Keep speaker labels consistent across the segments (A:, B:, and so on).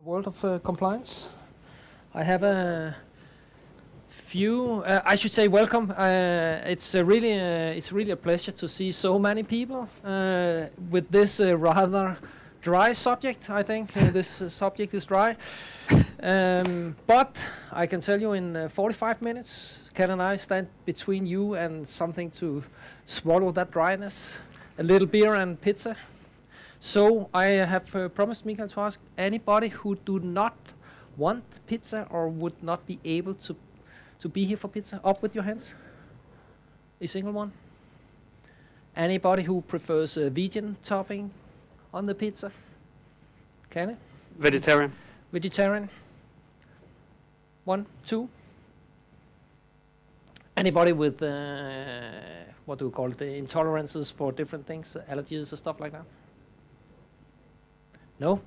A: World of compliance. I have a few. I should say welcome. It's really a pleasure to see so many people with this rather dry subject. I think this subject is dry, but I can tell you in 45 minutes, Calle and I stand between you and something to swallow that dryness. A little beer and pizza. So I have promised Mikael to ask anybody who do not want pizza or would not be able to be here for pizza, up with your hands. A single one. Anybody who prefers a vegan topping on the pizza? Can it?
B: Vegetarian.
A: Vegetarian. 1, 2. Anybody with what do we call it? The intolerances for different things, allergies or stuff like that? No?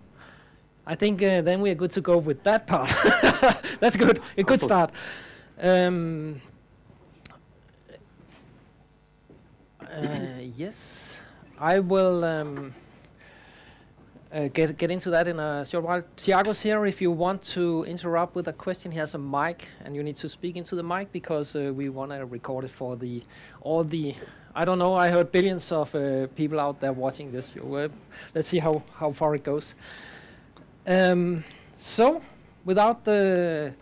A: I think then we are good to go with that part. That's good. A good start. Yes, I will get into that in a short while. Tiago's here. If you want to interrupt with a question, he has a mic, and you need to speak into the mic because we want to record it for all the. I don't know. I heard billions of people out there watching this. Let's see how far it goes. So, without further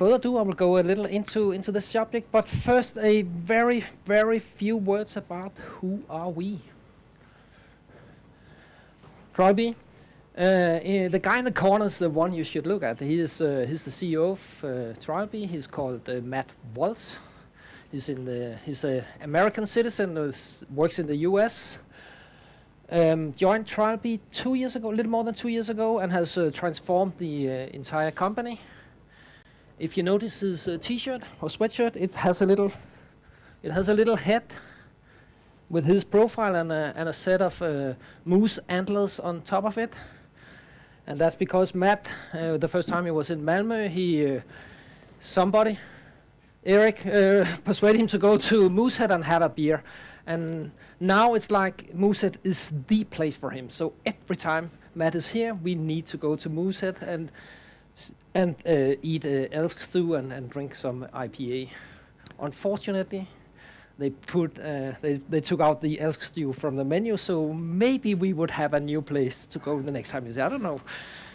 A: ado, I will go a little into the subject. But first, a very, very few words about who are we. Trollby. The guy in the corner is the one you should look at. He's the CEO of Trollby. He's called Matt Waltz. He's an American citizen who works in the U.S. Joined Trollby 2 years ago, a little more than 2 years ago, and has transformed the entire company. If you notice his T-shirt or sweatshirt, it has a little head with his profile and a set of moose antlers on top of it. And that's because Matt, the first time he was in Malmö, Eric persuaded him to go to Moosehead and have a beer. And now it's like Moosehead is the place for him. So every time Matt is here, we need to go to Moosehead and eat elk stew and drink some IPA. Unfortunately, they took out the elk stew from the menu, so maybe we would have a new place to go the next time. I don't know.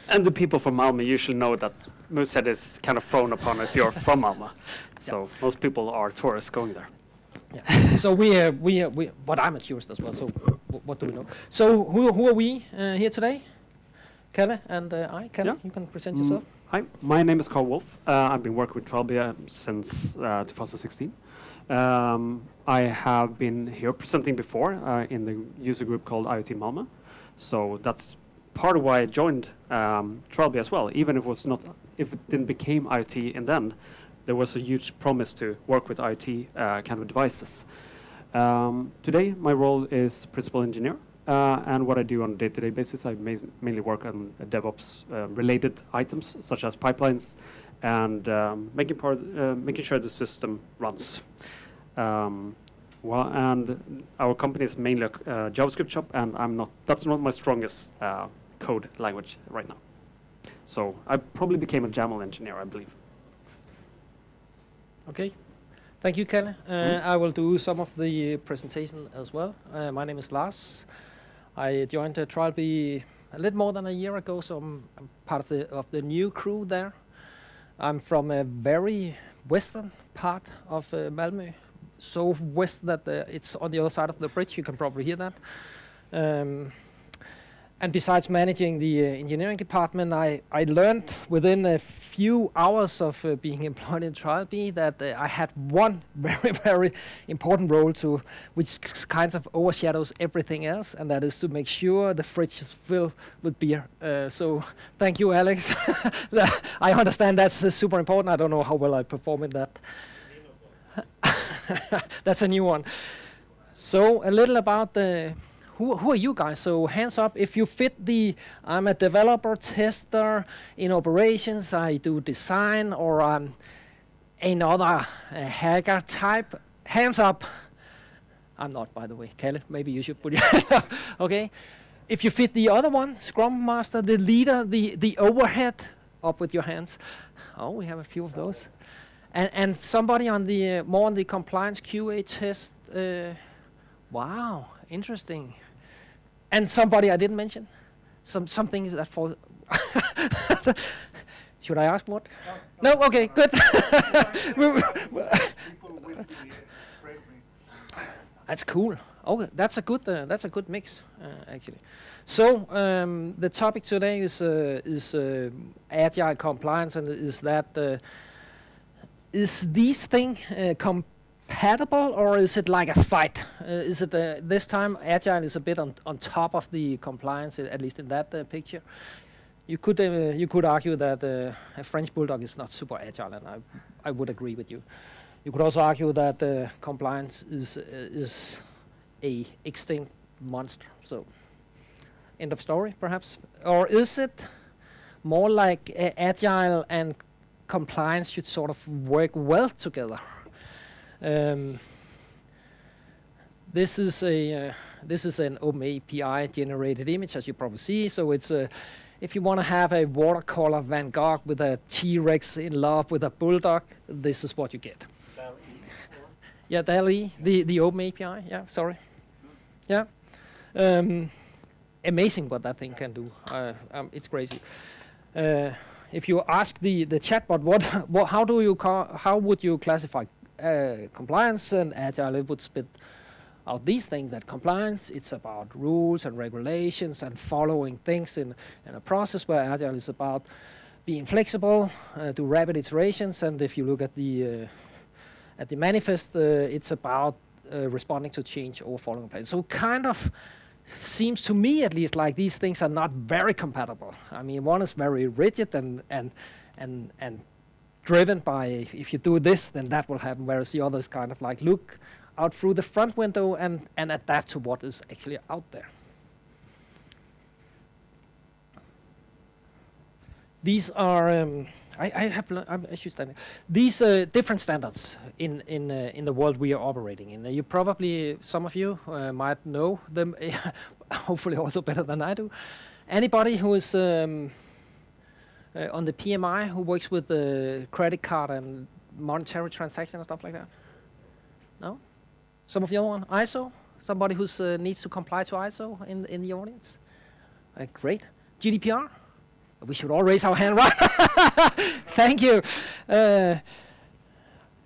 B: And the people from Malmö usually know that Moosehead is kind of frowned upon if you're from Malmö. So most people are tourists going there.
A: Yeah. So but I'm a tourist as well. So what do we know? So who are we here today? Calle and I. Calle, you can present yourself.
B: Hi, my name is Carl Wolff. I've been working with Trollby since 2016. I have been here presenting before in the user group called IoT Malmö. So that's part of why I joined Trollby as well. Even if it didn't become IoT in the end, there was a huge promise to work with IoT kind of devices. Today, my role is principal engineer, and what I do on a day-to-day basis, I mainly work on DevOps related items such as pipelines and making sure the system runs. And our company is mainly a JavaScript shop, and that's not my strongest code language right now. So I probably became a YAML engineer, I believe.
A: Okay, thank you, Calle. I will do some of the presentation as well. My name is Lars. I joined Trollby a little more than a year ago, so I'm part of the new crew there. I'm from a very western part of Malmö, so west that it's on the other side of the bridge. You can probably hear that. And besides managing the engineering department, I learned within a few hours of being employed in Trollby that I had one very, very important role which kind of overshadows everything else, and that is to make sure the fridge is filled with beer. So thank you, Alex. I understand that's super important. I don't know how well I perform in that. That's a new one. So a little about who are you guys? So hands up if you fit I'm a developer, tester, in operations, I do design, or I'm another hacker type. Hands up. I'm not, by the way. Calle, maybe you should put your hand up. Okay. If you fit the other one, Scrum Master, the leader, the overhead, up with your hands. Oh, we have a few of those. And somebody on the more on the compliance QA test. Wow, interesting. And somebody I didn't mention. Something that falls. Should I ask what? No, okay, good. That's cool. Oh, that's a good mix, actually. So the topic today is agile compliance, and is these things compatible, or is it like a fight? Is it this time agile is a bit on top of the compliance, at least in that picture? You could argue that a French bulldog is not super agile, and I would agree with you. You could also argue that compliance is a extinct monster. So, end of story, perhaps. Or is it more like agile and compliance should sort of work well together? This is an OpenAPI generated image, as you probably see. So it's if you want to have a watercolor Van Gogh with a T-Rex in love with a bulldog, this is what you get. Yeah, DALL-E, the OpenAPI. Yeah, sorry. Yeah, amazing what that thing can do. It's crazy. If you ask the chatbot, how would you classify compliance and agile, it would spit out these things. That compliance, it's about rules and regulations and following things in a process, where agile is about being flexible, do rapid iterations, and if you look at the manifest, it's about responding to change or following a plan. So kind of seems to me, at least, like these things are not very compatible. I mean, one is very rigid and driven by, if you do this, then that will happen, whereas the other is kind of like look out through the front window and adapt to what is actually out there. These are I should stand. These different standards in the world we are operating in. You probably, some of you might know them, hopefully also better than I do. Anybody who is on the PMI, who works with the credit card and monetary transaction and stuff like that? No? Some of the other one? ISO? Somebody who needs to comply to ISO in the audience? Great. GDPR? We should all raise our hand, right? Thank you. HIPAA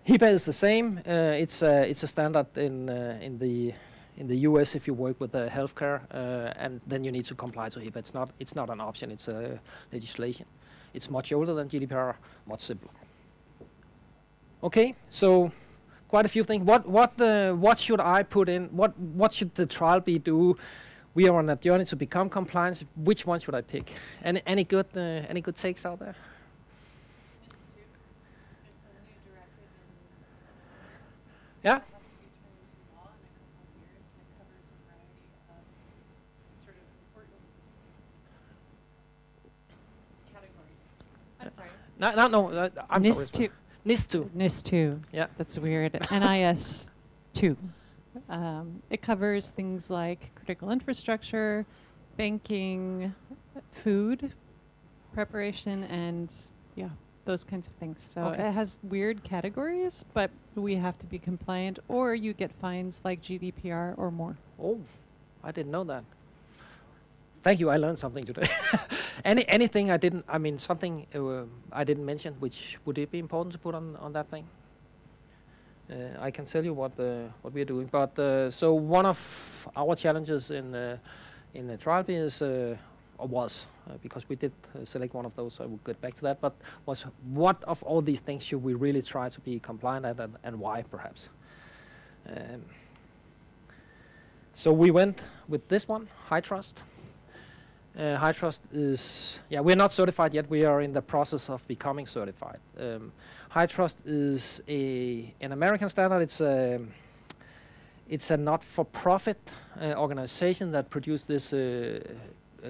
A: is the same. It's a standard in the US if you work with healthcare, and then you need to comply to HIPAA. It's not an option. It's a legislation. It's much older than GDPR, much simpler. Okay, so quite a few things. What should I put in? What should the trial be do? We are on a journey to become compliant. Which one should I pick? Any good takes out there?
C: It's a new directive in
A: Yeah.
C: has to be turned into law in a couple of years, and it covers a variety of sort of importance categories. I'm sorry.
A: No. I'm
D: NIS
A: sorry.
D: 2.
A: NIS 2.
D: NIS 2.
A: Yeah.
D: That's weird. NIS 2. It covers things like critical infrastructure, banking, food preparation, and those kinds of things. So
A: Okay.
D: it has weird categories, but we have to be compliant, or you get fines like GDPR or more.
A: Oh, I didn't know that. Thank you. I learned something today. Anything I didn't. I mean, something I didn't mention, which would it be important to put on that thing? I can tell you what we are doing, but so one of our challenges in the trial is was because we did select one of those. So I will get back to that. But was what of all these things should we really try to be compliant at, and why, perhaps? So we went with this one, HITRUST. HITRUST is, we're not certified yet. We are in the process of becoming certified. HITRUST is an American standard. It's a not-for-profit organization that produced this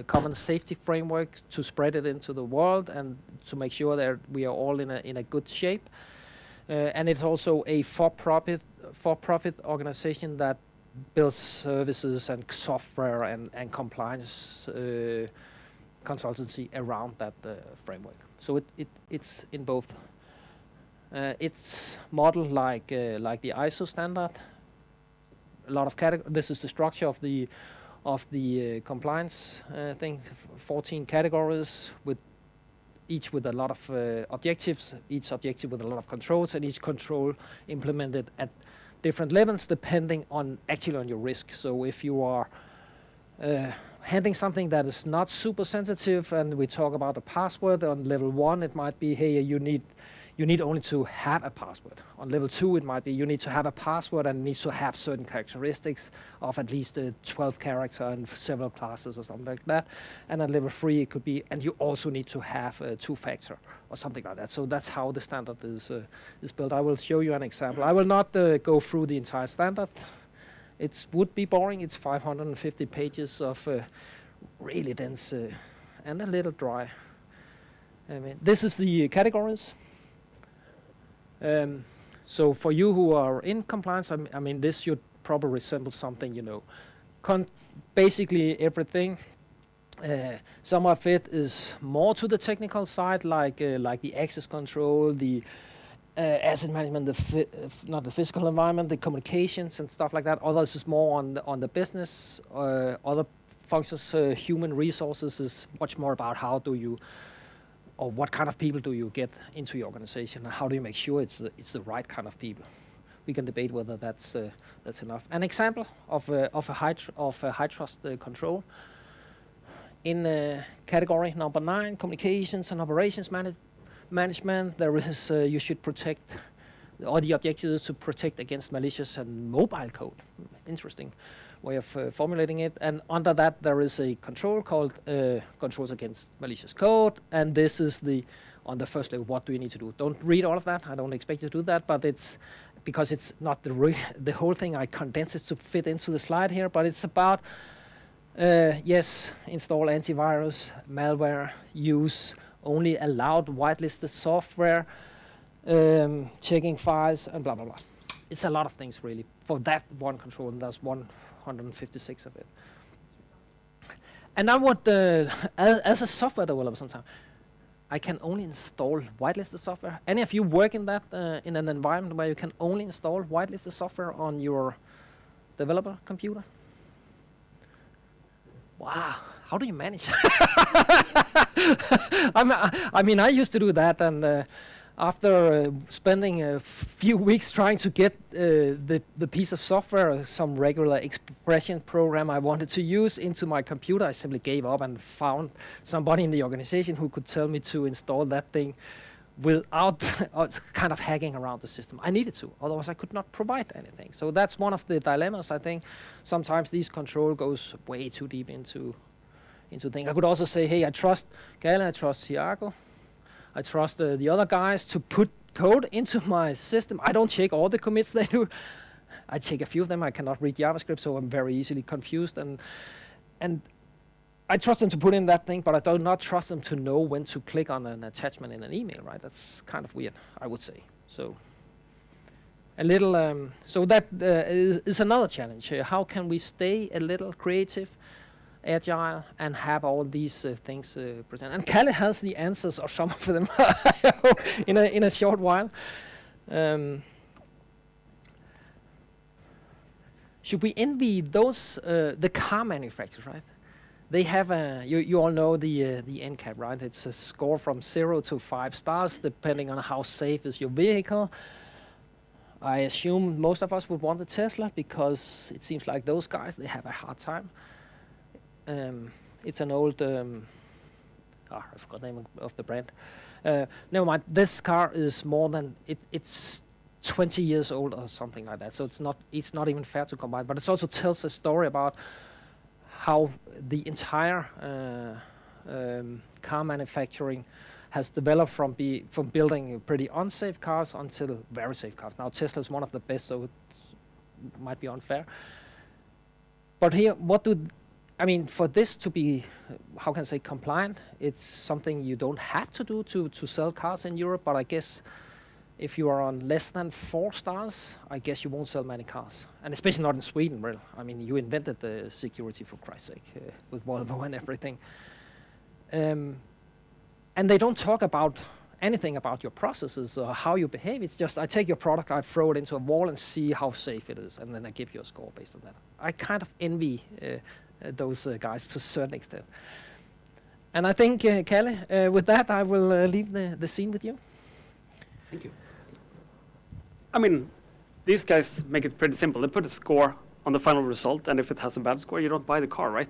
A: common safety framework to spread it into the world and to make sure that we are all in a good shape. And it's also a for-profit organization that builds services and software and compliance consultancy around that framework. So it's in both. It's modeled like the ISO standard. A lot of this is the structure of the compliance thing. 14 categories with each with a lot of objectives. Each objective with a lot of controls, and each control implemented at different levels depending on actually on your risk. So if you are handling something that is not super sensitive, and we talk about a password on level 1, it might be, hey, you need only to have a password. On level 2, it might be you need to have a password and needs to have certain characteristics of at least 12 characters and several classes or something like that. And on level 3, it could be, and you also need to have a 2-factor or something like that. So that's how the standard is built. I will show you an example. I will not go through the entire standard. It would be boring. It's 550 pages of really dense and a little dry. I mean, this is the categories. So for you who are in compliance, I mean, this should probably resemble something, you know. Basically everything. Some of it is more to the technical side, like the access control, the asset management, not the physical environment, the communications and stuff like that. Others is more on the business. Other functions, human resources, is much more about how do you, or what kind of people do you get into your organization, and how do you make sure it's the right kind of people. We can debate whether that's enough. An example of a high trust control in category number 9, communications and operations management. There is you should protect, or the objective is to protect against malicious and mobile code. Interesting way of formulating it. And under that there is a control called controls against malicious code, and this is on the first level, what do you need to do? Don't read all of that, I don't expect you to do that, but it's because it's not the whole thing. I condense it to fit into the slide here, but it's about yes, install antivirus, malware, use only allowed whitelisted software, checking files, and blah blah blah. It's a lot of things really for that one control, and there's 156 of it. And now what, as a software developer sometimes, I can only install whitelisted software. Any of you work in that, in an environment where you can only install whitelisted software on your developer computer? Wow, how do you manage? I mean, I used to do that, and after spending a few weeks trying to get the piece of software, some regular expression program I wanted to use into my computer, I simply gave up and found somebody in the organization who could tell me to install that thing without kind of hacking around the system. I needed to, otherwise I could not provide anything. So that's one of the dilemmas, I think. Sometimes these control goes way too deep into things. I could also say, hey, I trust Calle, I trust Thiago, I trust the other guys to put code into my system. I don't check all the commits they do. I check a few of them. I cannot read JavaScript, so I'm very easily confused. And I trust them to put in that thing, but I do not trust them to know when to click on an attachment in an email, right? That's kind of weird, I would say. So a little, so that is another challenge. How can we stay a little creative, agile, and have all these things present? And Calle has the answers, or some of them, I hope, in a short while. Should we envy those, the car manufacturers, right? They have you all know the NCAP, right? It's a score from 0 to 5 stars, depending on how safe is your vehicle. I assume most of us would want the Tesla, because it seems like those guys, they have a hard time. It's an old, I forgot the name of the brand. Never mind, this car is more than, it's 20 years old or something like that, so it's not even fair to combine, but it also tells a story about how the entire car manufacturing has developed from building pretty unsafe cars until very safe cars. Now Tesla is one of the best, so it might be unfair. But here, I mean, for this to be, how can I say, compliant, it's something you don't have to do to sell cars in Europe, but I guess if you are on less than 4 stars, I guess you won't sell many cars, and especially not in Sweden. Well, I mean, you invented the security for Christ's sake with Volvo and everything. And they don't talk about anything about your processes or how you behave. It's just, I take your product, I throw it into a wall and see how safe it is, and then I give you a score based on that. I kind of envy those guys to a certain extent. And I think, Calle, with that, I will leave the scene with you.
B: Thank you. I mean, these guys make it pretty simple. They put a score on the final result, and if it has a bad score, you don't buy the car, right?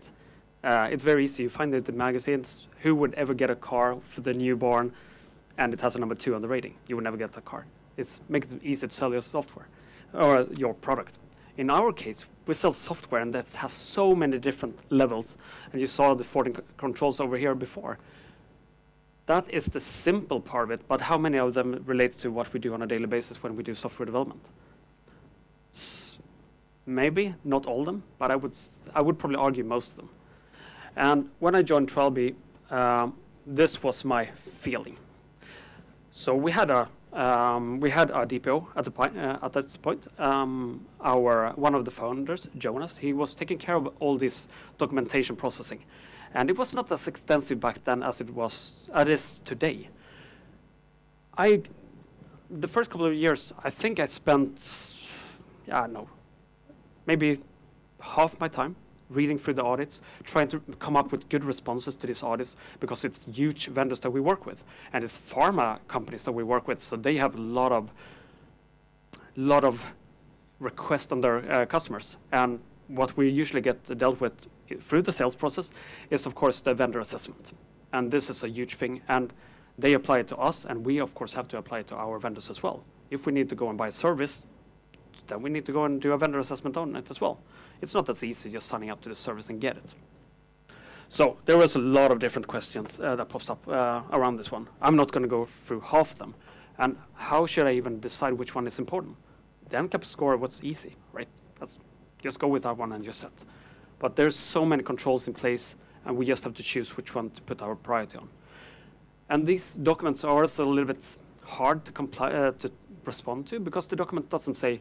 B: It's very easy. You find it in magazines. Who would ever get a car for the newborn, and it has a number 2 on the rating? You would never get that car. It makes it easy to sell your software or your product. In our case, we sell software, and that has so many different levels. And you saw the 14 controls over here before. That is the simple part of it, but how many of them relates to what we do on a daily basis when we do software development? Maybe not all of them, but I would probably argue most of them. And when I joined Trelby, this was my feeling. So we had a DPO at this point. One of the founders, Jonas, he was taking care of all this documentation processing. And it was not as extensive back then as it is today. The first couple of years, I think I spent, maybe half my time reading through the audits, trying to come up with good responses to these audits, because it's huge vendors that we work with, and it's pharma companies that we work with, so they have a lot of requests on their customers. And what we usually get dealt with through the sales process is, of course, the vendor assessment. And this is a huge thing, and they apply it to us, and we, of course, have to apply it to our vendors as well. If we need to go and buy a service, then we need to go and do a vendor assessment on it as well. It's not as easy just signing up to the service and get it. So there was a lot of different questions that pops up around this one. I'm not going to go through half of them. And how should I even decide which one is important? The NCAP score was easy, right? Just go with that one and you're set. But there's so many controls in place, and we just have to choose which one to put our priority on. And these documents are also a little bit hard to respond to, because the document doesn't say,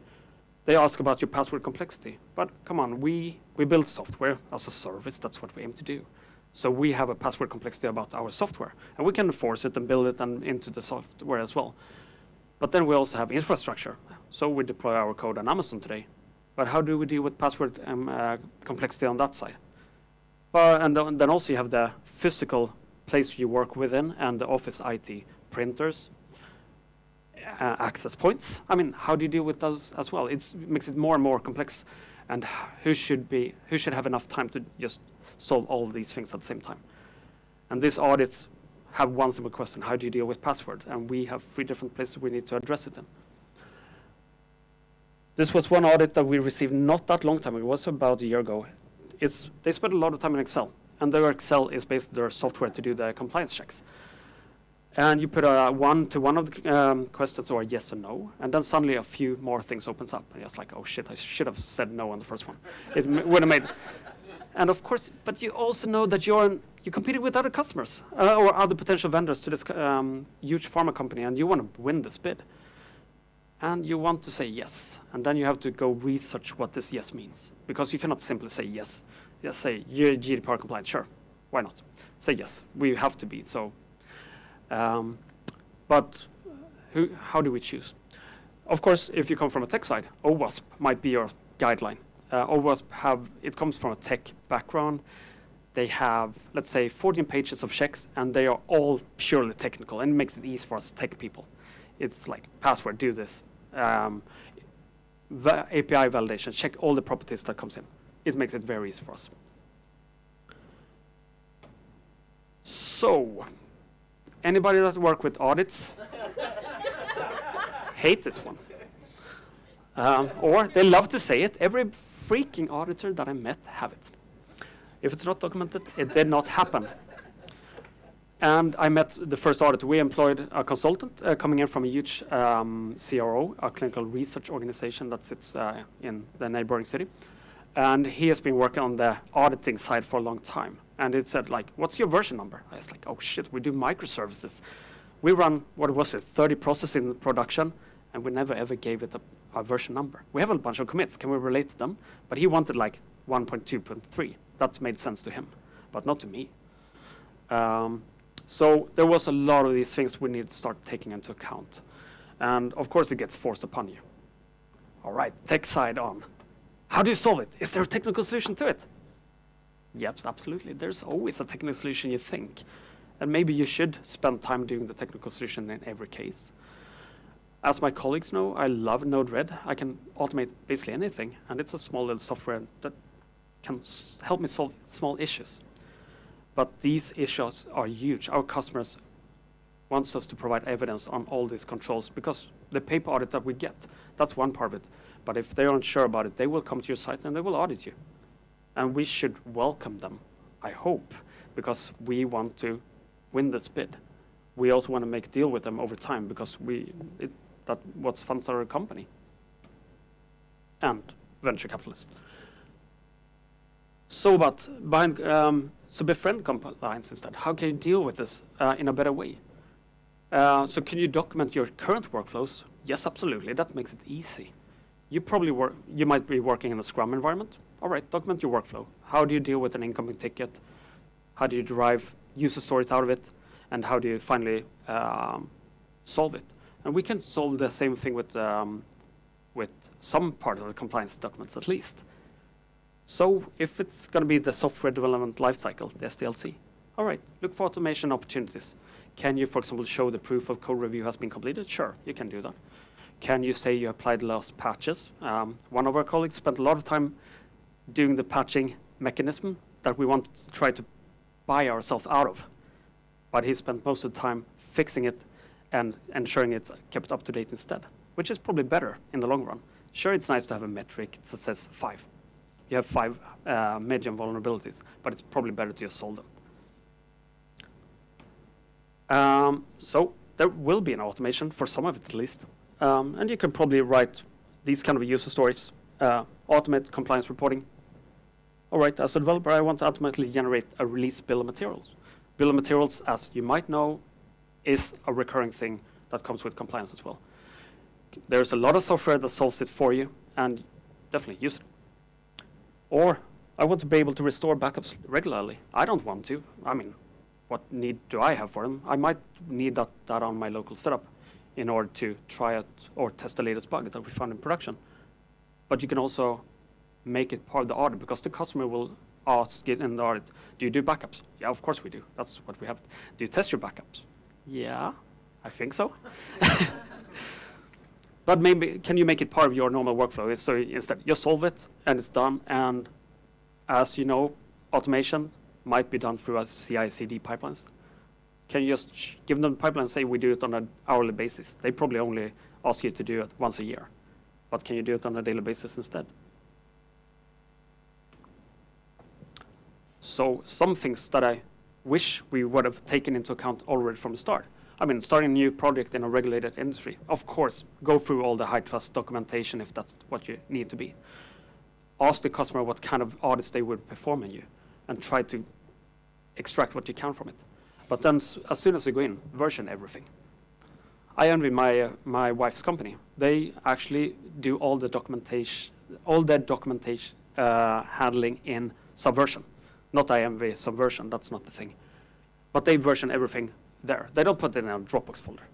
B: they ask about your password complexity. But come on, we build software as a service. That's what we aim to do. So we have a password complexity about our software, and we can enforce it and build it into the software as well. But then we also have infrastructure. So we deploy our code on Amazon today. But how do we deal with password complexity on that side? And then also you have the physical place you work within, and the office IT, printers, access points. I mean, how do you deal with those as well? It makes it more and more complex. And who should have enough time to just solve all of these things at the same time? And these audits have one simple question: how do you deal with password? And we have 3 different places we need to address it in. This was one audit that we received not that long time ago. It was about a year ago. They spent a lot of time in Excel, and their Excel is basically their software to do the compliance checks. And you put a 1 to 1 of the questions, or yes or no, and then suddenly a few more things opens up, and it's like, oh shit, I should have said no on the first one. It would have made it. And of course, but you also know that you're competing with other customers or other potential vendors to this huge pharma company, and you want to win this bid. And you want to say yes, and then you have to go research what this yes means, because you cannot simply say yes. Just say, you're GDPR compliant, sure, why not? Say yes, we have to be, so. But how do we choose? Of course, if you come from a tech side, OWASP might be your guideline. OWASP it comes from a tech background. They have, let's say, 14 pages of checks, and they are all purely technical, and it makes it easy for us tech people. It's like, password, do this. The API validation, check all the properties that comes in. It makes it very easy for us. So, anybody that work with audits hate this one. Or they love to say it. Every freaking auditor that I met have it. If it's not documented, it did not happen. And I met the first auditor. We employed a consultant coming in from a huge CRO, a clinical research organization that sits in the neighboring city. And he has been working on the auditing side for a long time. And it said, like, what's your version number? I was like, oh shit, we do microservices. We run, what was it, 30 processes in production, and we never ever gave it a version number. We have a bunch of commits. Can we relate to them? But he wanted like 1.2.3. That made sense to him, but not to me. So there was a lot of these things we need to start taking into account. And of course it gets forced upon you. All right, tech side on. How do you solve it? Is there a technical solution to it? Yes, absolutely. There's always a technical solution, you think. And maybe you should spend time doing the technical solution in every case. As my colleagues know, I love Node-RED. I can automate basically anything, and it's a small little software that can help me solve small issues. But these issues are huge. Our customers want us to provide evidence on all these controls because the paper audit that we get, that's one part of it. But if they aren't sure about it, they will come to your site and they will audit you. And we should welcome them, I hope, because we want to win this bid. We also want to make a deal with them over time because that's what funds our company and venture capitalists. So Befriend compliance instead. How can you deal with this in a better way? So can you document your current workflows? Yes, absolutely. That makes it easy. You might be working in a Scrum environment. All right, document your workflow. How do you deal with an incoming ticket? How do you derive user stories out of it? And how do you finally solve it? And we can solve the same thing with some part of the compliance documents at least. So if it's going to be the software development lifecycle, the SDLC, all right, look for automation opportunities. Can you, for example, show the proof of code review has been completed? Sure, you can do that. Can you say you applied the last patches? One of our colleagues spent a lot of time doing the patching mechanism that we want to try to buy ourselves out of. But he spent most of the time fixing it and ensuring it's kept up to date instead, which is probably better in the long run. Sure, it's nice to have a metric that says 5. You have 5 medium vulnerabilities, but it's probably better to just solve them. So there will be an automation for some of it at least. And you can probably write these kind of user stories, automate compliance reporting. All right, as a developer, I want to automatically generate a release bill of materials. Bill of materials, as you might know, is a recurring thing that comes with compliance as well. There's a lot of software that solves it for you, and definitely use it. Or I want to be able to restore backups regularly. I don't want to. I mean, what need do I have for them? I might need that on my local setup in order to try out or test the latest bug that we found in production. But you can also make it part of the audit because the customer will ask it in the audit, do you do backups? Yeah, of course we do. That's what we have. Do you test your backups? Yeah, I think so. But maybe, can you make it part of your normal workflow? So instead, you solve it and it's done. And as you know, automation might be done through a CI/CD pipelines. Can you just give them the pipeline and say we do it on an hourly basis? They probably only ask you to do it once a year. But can you do it on a daily basis instead? So some things that I wish we would have taken into account already from the start. I mean, starting a new project in a regulated industry, of course, go through all the HITRUST documentation if that's what you need to be. Ask the customer what kind of audits they would perform on you and try to extract what you can from it. But then as soon as you go in, version everything. I envy my wife's company. They actually do all the documentation handling in Subversion. Not I envy Subversion, that's not the thing. But they version everything there. They don't put it in a Dropbox folder.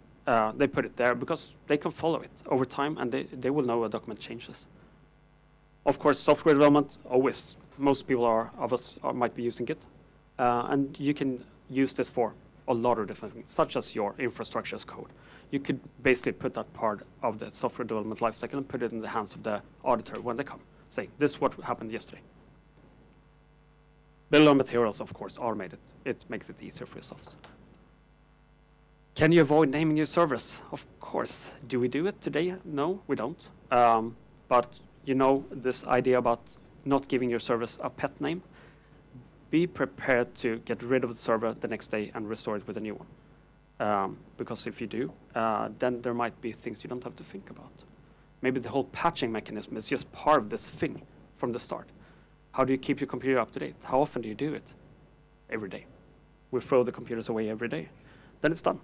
B: They put it there because they can follow it over time and they will know a document changes. Of course, software development, always, most people might be using Git. And you can use this for a lot of different things, such as your infrastructure as code. You could basically put that part of the software development lifecycle and put it in the hands of the auditor when they come, say, this is what happened yesterday. Bill of materials, of course, automated. It makes it easier for yourselves. Can you avoid naming your servers? Of course. Do we do it today? No, we don't. But you know this idea about not giving your servers a pet name? Be prepared to get rid of the server the next day and restore it with a new one. Because if you do, then there might be things you don't have to think about. Maybe the whole patching mechanism is just part of this thing from the start. How do you keep your computer up to date? How often do you do it? Every day. We throw the computers away every day. Then it's done.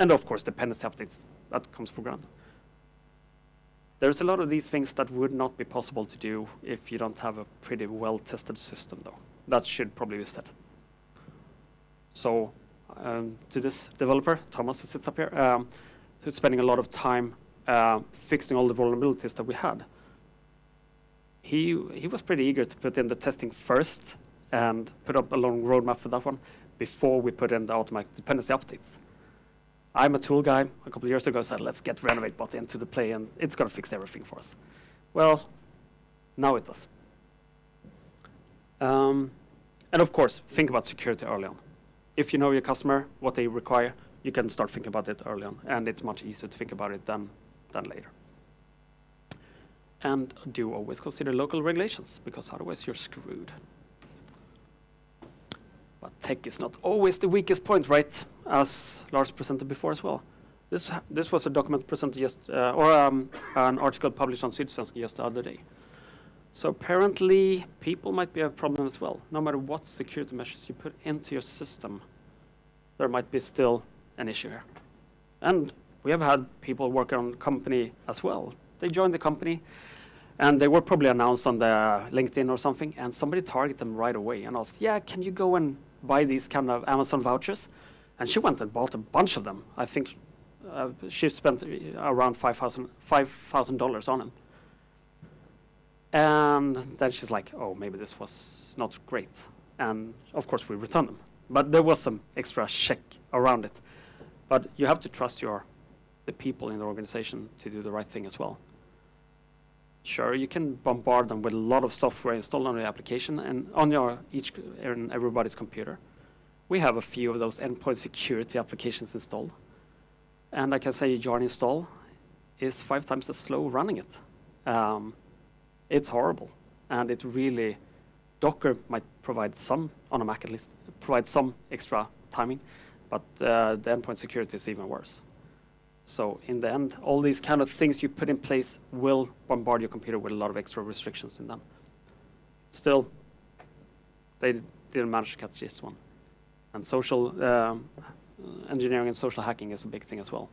B: And of course, dependency updates, that comes for granted. There's a lot of these things that would not be possible to do if you don't have a pretty well-tested system, though. That should probably be said. So to this developer, Thomas, who sits up here, who's spending a lot of time fixing all the vulnerabilities that we had, he was pretty eager to put in the testing first and put up a long roadmap for that one before we put in the automatic dependency updates. I'm a tool guy. A couple of years ago, said, let's get RenovateBot into the play, and it's going to fix everything for us. Well, now it does. And of course, think about security early on. If you know your customer, what they require, you can start thinking about it early on, and it's much easier to think about it than later. And do always consider local regulations, because otherwise you're screwed. But tech is not always the weakest point, right? As Lars presented before as well. This was a document presented just, an article published on Sydsvenskan just the other day. So apparently, people might be a problem as well. No matter what security measures you put into your system, there might be still an issue here. And we have had people work on the company as well. They joined the company, and they were probably announced on the LinkedIn or something, and somebody targeted them right away and asked, yeah, can you go and buy these kind of Amazon vouchers? And she went and bought a bunch of them. I think she spent around $5,000 on them. And then she's like, oh, maybe this was not great. And of course, we returned them. But there was some extra check around it. But you have to trust the people in the organization to do the right thing as well. Sure, you can bombard them with a lot of software installed on the application and on everybody's computer. We have a few of those endpoint security applications installed. And I can say yarn install is 5 times as slow running it. It's horrible. And it really, Docker might provide some, on a Mac at least, provide some extra timing, but the endpoint security is even worse. So in the end, all these kind of things you put in place will bombard your computer with a lot of extra restrictions in them. Still, they didn't manage to catch this one. And social engineering and social hacking is a big thing as well.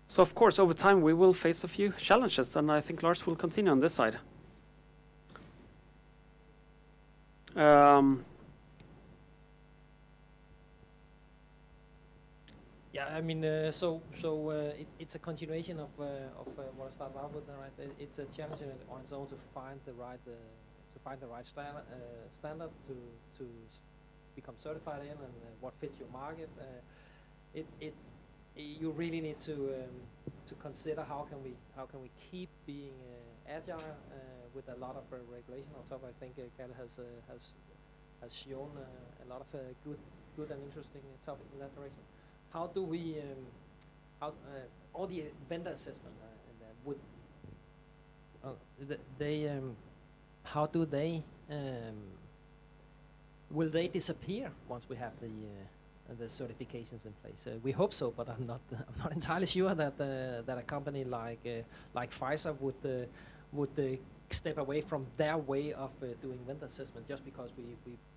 B: So of course, over time, we will face a few challenges, and I think Lars will continue on this side.
A: Yeah, I mean, it's a continuation of what I started out with. Right, it's a challenge on its own to find the right standard to become certified in, and what fits your market. You really need to consider how can we keep being agile with a lot of regulation on top. I think Calle has shown a lot of good and interesting topics in that direction. How do we, all the vendor assessment, how do they, will they disappear once we have the certifications in place? We hope so, but I'm not entirely sure that a company like Pfizer would step away from their way of doing vendor assessment just because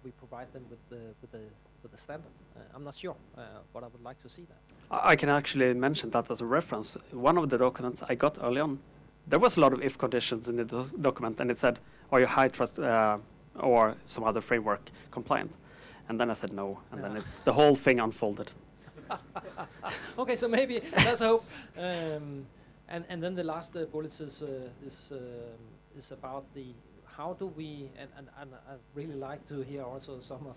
A: we provide them with the standard. I'm not sure, but I would like to see that.
B: I can actually mention that as a reference. One of the documents I got early on, there was a lot of if conditions in the document, and it said, are you HITRUST or some other framework compliant? And then I said no, and then the whole thing unfolded.
A: Okay, so maybe that's a hope. And then the last bullet is about the how do we, and I really like to hear also some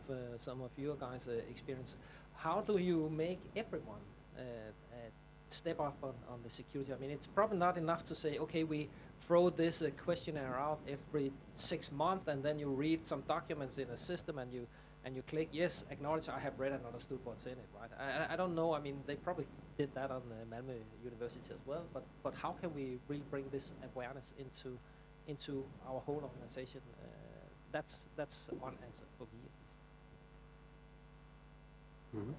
A: of your guys' experience. How do you make everyone step up on the security? I mean, it's probably not enough to say, okay, we throw this questionnaire out every 6 months, and then you read some documents in a system, and you click yes, acknowledge I have read and understood what's in it, right? I don't know. I mean, they probably did that on Malmö University as well. But how can we really bring this awareness into our whole organization? That's one answer for me.
B: Mm-hmm.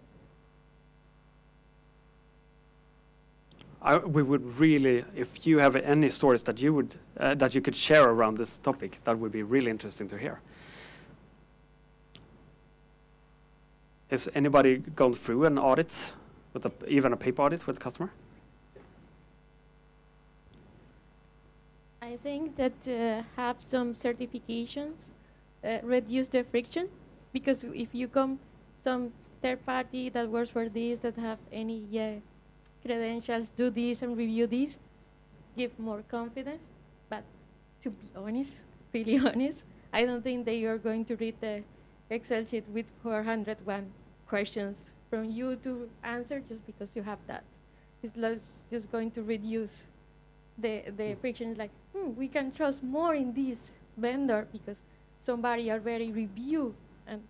B: We would really, if you have any stories that you would that you could share around this topic, that would be really interesting to hear. Has anybody gone through an audit, with even a paper audit with a customer?
E: I think that have some certifications reduce the friction, because if you come some third party that works for this, that have any credentials, do this and review this, give more confidence. But to be honest, really honest, I don't think they are going to read the Excel sheet with 401 questions from you to answer just because you have that. It's just going to reduce the friction. Is like, we can trust more in this vendor because somebody already reviewed and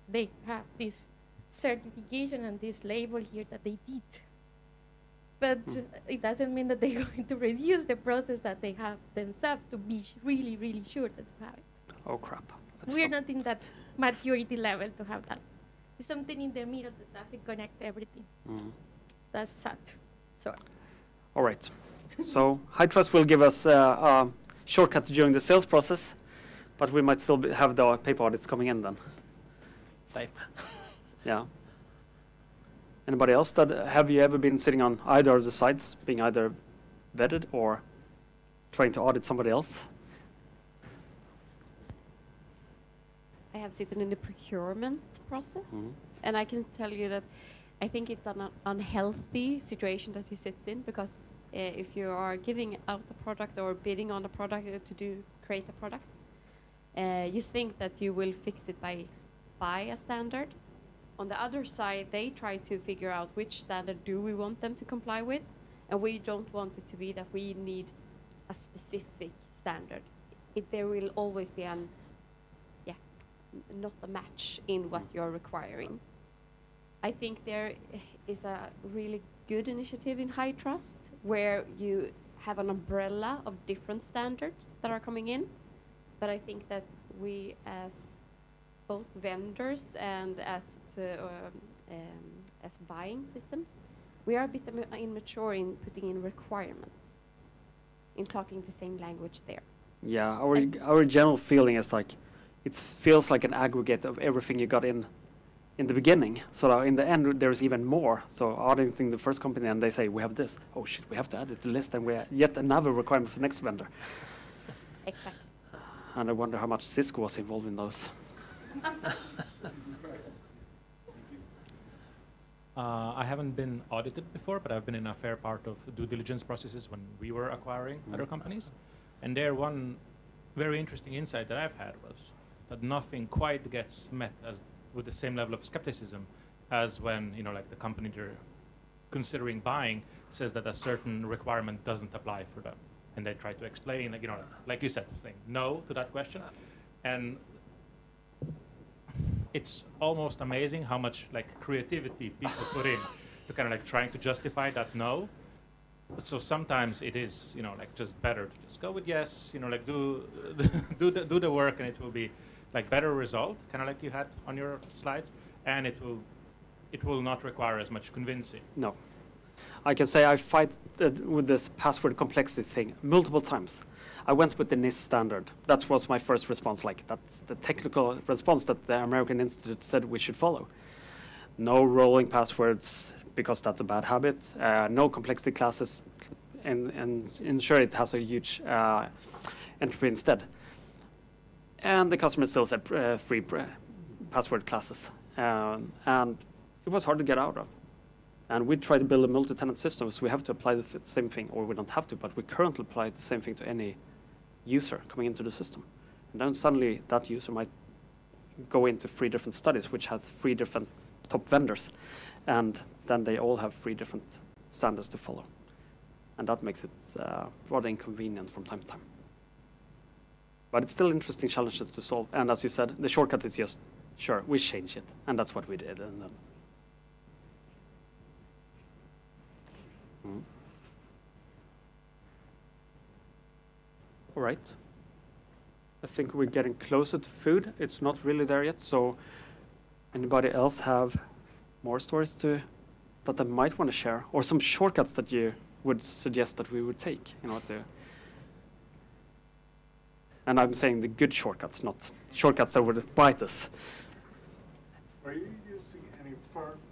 E: they have this certification and this label here that they did. But it doesn't mean that they're going to reduce the process that they have themselves to be really, really sure that you have it.
B: Oh crap.
E: We're not in that maturity level to have that. It's something in the middle that doesn't connect everything. That's sad. Sorry.
B: All right. So HITRUST will give us a shortcut during the sales process, but we might still have the paper audits coming in then.
A: Type.
B: Yeah. Anybody else? Have you ever been sitting on either of the sides, being either vetted or trying to audit somebody else?
F: I have sitting in the procurement process, and I can tell you that I think it's an unhealthy situation that you sit in, because if you are giving out a product or bidding on a product create a product, you think that you will fix it by a standard. On the other side, they try to figure out which standard do we want them to comply with, and we don't want it to be that we need a specific standard. There will always be not a match in what you're requiring. I think there is a really good initiative in HITRUST where you have an umbrella of different standards that are coming in, but I think that we as both vendors and as buying systems, we are a bit immature in putting in requirements, in talking the same language there.
B: Yeah, our general feeling is like, it feels like an aggregate of everything you got in the beginning. So in the end, there's even more. So auditing the first company and they say, we have this. Oh shit, we have to add it to the list, and we yet another requirement for the next vendor.
F: Exactly.
B: And I wonder how much Cisco was involved in those.
G: I haven't been audited before, but I've been in a fair part of due diligence processes when we were acquiring other companies. And there, one very interesting insight that I've had was that nothing quite gets met with the same level of skepticism as when, like the company they're considering buying says that a certain requirement doesn't apply for them. And they try to explain, like you said, saying no to that question. And it's almost amazing how much creativity people put in to kind of trying to justify that no. But so sometimes it is, just better to just go with yes, do the work, and it will be better result, kind of like you had on your slides, and it will not require as much convincing.
B: No. I can say I fight with this password complexity thing multiple times. I went with the NIST standard. That was my first response. That's the technical response that the American Institute said we should follow. No rolling passwords, because that's a bad habit. No complexity classes, and ensure it has a huge entropy instead. And the customer still said free password classes. And it was hard to get out of. And we try to build a multi-tenant system, so we have to apply the same thing, or we don't have to, but we currently apply the same thing to any user coming into the system. And then suddenly that user might go into 3 different studies, which have 3 different top vendors. And then they all have 3 different standards to follow. And that makes it rather inconvenient from time to time. But it's still interesting challenges to solve. And as you said, the shortcut is just, sure, we change it. And that's what we did. And then all right. I think we're getting closer to food. It's not really there yet. So anybody else have more stories that they might want to share, or some shortcuts that you would suggest that we would take in order to? And I'm saying the good shortcuts, not shortcuts that would bite us.
H: Are you using any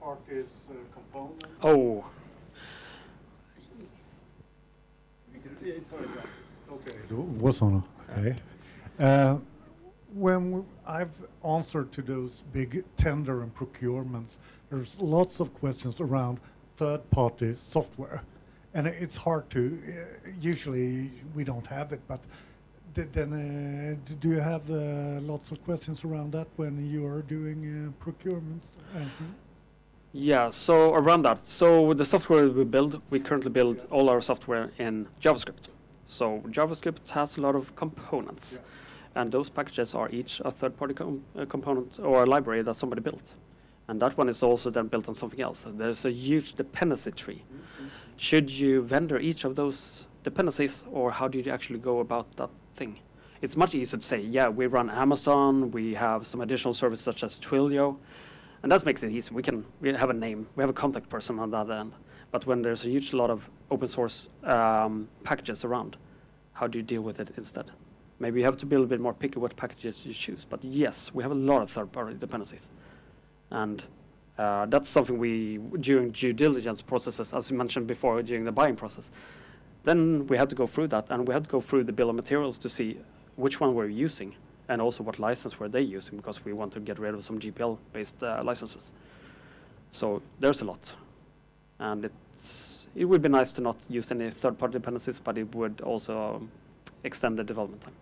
H: parties components?
B: Oh,
H: Okay, it was on. Okay. When I've answered to those big tender and procurements, there's lots of questions around third-party software, and it's hard to. Usually, we don't have it, but then do you have lots of questions around that when you are doing procurements?
B: yeah, so around that. So with the software we currently build all our software in JavaScript. So JavaScript has a lot of components.
H: Yeah.
B: And those packages are each a third-party component or a library that somebody built. And that one is also then built on something else. So there's a huge dependency tree. Should you vendor each of those dependencies, or how do you actually go about that thing? It's much easier to say, yeah, we run Amazon, we have some additional services such as Twilio, and that makes it easy. We have a name, we have a contact person on the other end. But when there's a huge lot of open source packages around, how do you deal with it instead? Maybe you have to be a little bit more picky what packages you choose. But yes, we have a lot of third-party dependencies. And that's something we, during due diligence processes, as you mentioned before, during the buying process, then we had to go through that, and we had to go through the bill of materials to see which one we're using, and also what license were they using, because we want to get rid of some GPL-based licenses. So there's a lot. And it would be nice to not use any third-party dependencies, but it would also extend the development time.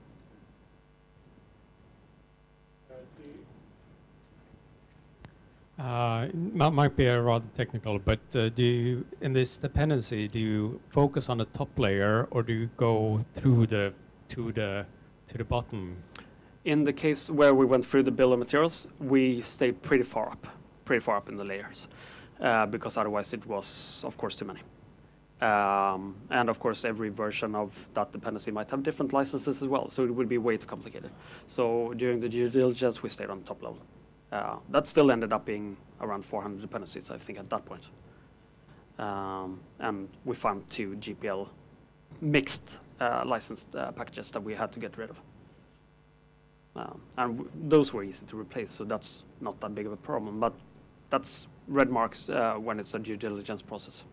I: Might be rather technical, but do you, in this dependency, do you focus on the top layer, or do you go through to the bottom?
B: In the case where we went through the bill of materials, we stayed pretty far up in the layers, because otherwise it was, of course, too many. And of course, every version of that dependency might have different licenses as well, so it would be way too complicated. So during the due diligence, we stayed on the top level. That still ended up being around 400 dependencies, I think, at that point. And we found 2 GPL mixed licensed packages that we had to get rid of. And those were easy to replace, so that's not that big of a problem. But that's red marks when it's a due diligence process.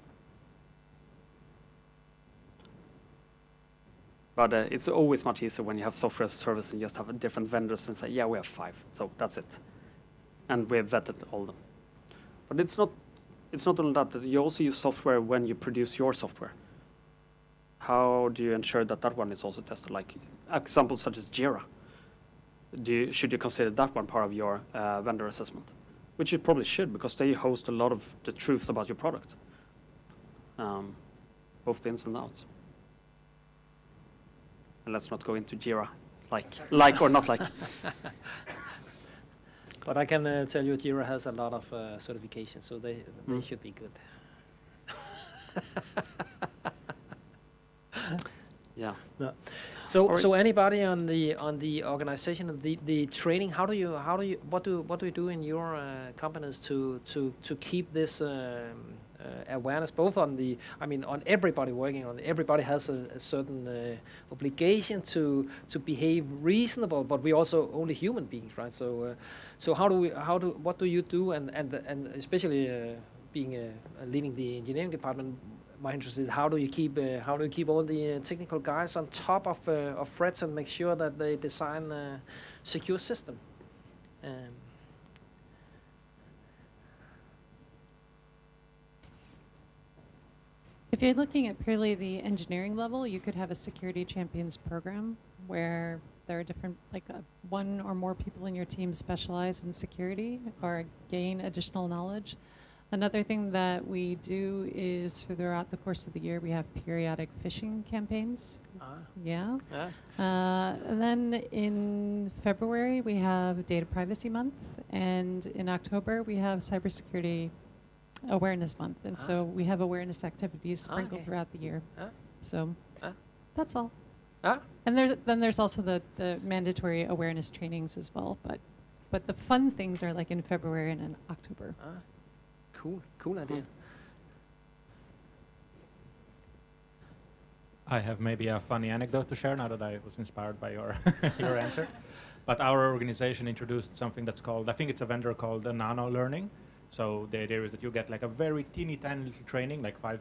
B: But it's always much easier when you have software as a service and just have different vendors and say, yeah, we have 5, so that's it. And we have vetted all of them. But it's not only that you also use software when you produce your software. How do you ensure that that one is also tested? Like examples such as Jira. Should you consider that one part of your vendor assessment? Which you probably should, because they host a lot of the truths about your product. Both the ins and outs. And let's not go into Jira, like or not like.
A: But I can tell you Jira has a lot of certifications, so they should be good.
B: Yeah.
A: No. So anybody on the organization, the training, what do you do in your companies to keep this awareness, both on on everybody working on it? Everybody has a certain obligation to behave reasonable, but we also only human beings, right? So what do you do, and especially being leading the engineering department, my interest is how do you keep all the technical guys on top of threats and make sure that they design a secure system?
D: If you're looking at purely the engineering level, you could have a security champions program where there are different, one or more people in your team specialize in security or gain additional knowledge. Another thing that we do is throughout the course of the year, we have periodic phishing campaigns. Yeah. And then in February, we have Data Privacy Month. And in October, we have Cybersecurity Awareness Month. And so we have awareness activities sprinkled throughout the year. So that's all. And then there's also the mandatory awareness trainings as well. But the fun things are like in February and in October.
A: Cool idea.
G: I have maybe a funny anecdote to share now that I was inspired by your your answer. But our organization introduced something that's called, I think it's a vendor called Nano Learning. So the idea is that you get like a very teeny tiny little training, like 5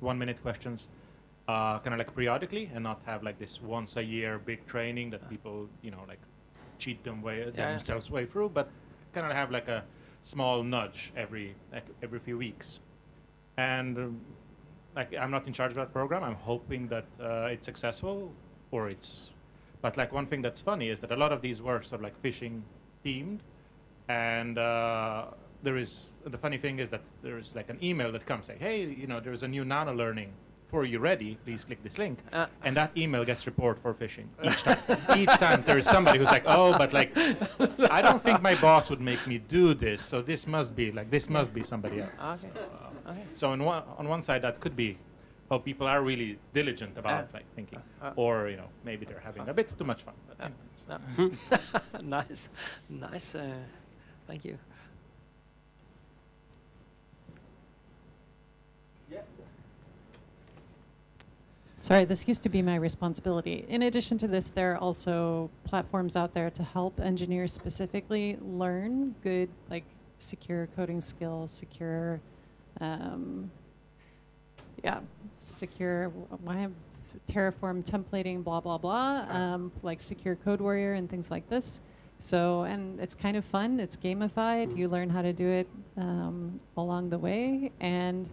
G: 1-minute questions, kind of like periodically, and not have like this once a year big training that people, you know, like cheat themselves way through, but kind of have like a small nudge every few weeks. And like I'm not in charge of that program. I'm hoping that it's successful, but like one thing that's funny is that a lot of these works are like fishing themed, and the funny thing is that there is like an email that comes saying, hey, you know, there's a new nano learning for you ready, please click this link. And that email gets report for phishing each time. Each time there is somebody who's like, oh, but like, I don't think my boss would make me do this, so this must be somebody else.
A: Okay. Okay.
G: So on one side, that could be how people are really diligent about like thinking, or you know, maybe they're having a bit too much fun. But
A: Nice, nice. Thank you.
D: Sorry, this used to be my responsibility. In addition to this, there are also platforms out there to help engineers specifically learn good, like secure coding skills, secure, secure Terraform templating, blah, blah, blah, like Secure Code Warrior and things like this. So, and it's kind of fun, it's gamified, you learn how to do it along the way, and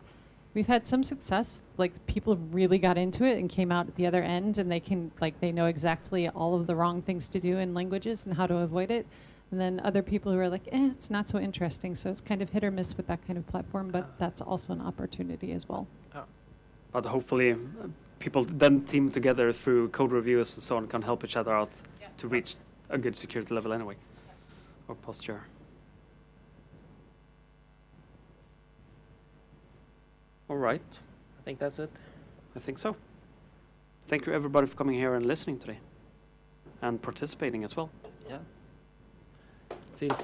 D: we've had some success, like people really got into it and came out at the other end, and they know exactly all of the wrong things to do in languages and how to avoid it. And then other people who are like, it's not so interesting. So it's kind of hit or miss with that kind of platform, but that's also an opportunity as well.
B: But hopefully people then team together through code reviews and so on can help each other out to reach a good security level anyway, or posture. All right.
A: I think that's it.
B: I think so. Thank you everybody for coming here and listening today and participating as well.
A: Yeah.
B: See if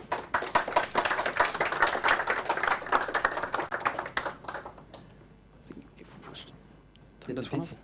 B: we managed to turn this one off.